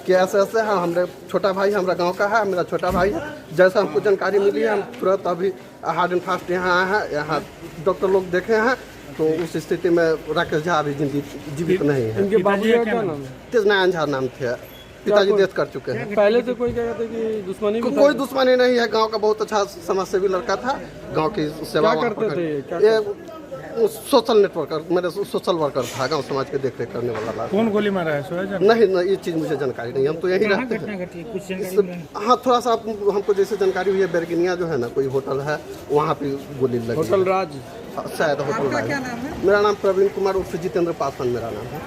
कि ऐसे ऐसे हाँ, हमारे छोटा भाई हमारा गांव का है, मेरा छोटा भाई है। जैसा हमको जानकारी मिली है हम तुरंत अभी हार्ड एंड फास्ट यहाँ आए हैं। यहाँ डॉक्टर लोग देखे हैं तो उस स्थिति में राकेश झा अभी जीवित नहीं है। इनके बाबू का क्या नाम है? तेजनारायण झा नाम थे, पिताजी डेथ कर चुके हैं। पहले से कोई कहते थे कि दुश्मनी भी था? कोई दुश्मनी नहीं है, गांव का बहुत अच्छा समाजसेवी लड़का था, गांव की सेवा क्या करते थे? ये सोशल नेटवर्कर, मेरे सोशल वर्कर था, गांव समाज के देख रेख करने वाला। कौन गोली मारा है? नहीं, ये चीज मुझे जानकारी नहीं, हम तो यही रहते हैं। हाँ, थोड़ा सा हमको जैसे जानकारी हुई है, बेरगिनिया जो है ना कोई होटल है, वहाँ पे गोली लगी। होटल राज शायद होटल राज। क्या नाम है? मेरा नाम प्रवीण कुमार उर्फ जितेंद्र पासवान मेरा नाम है।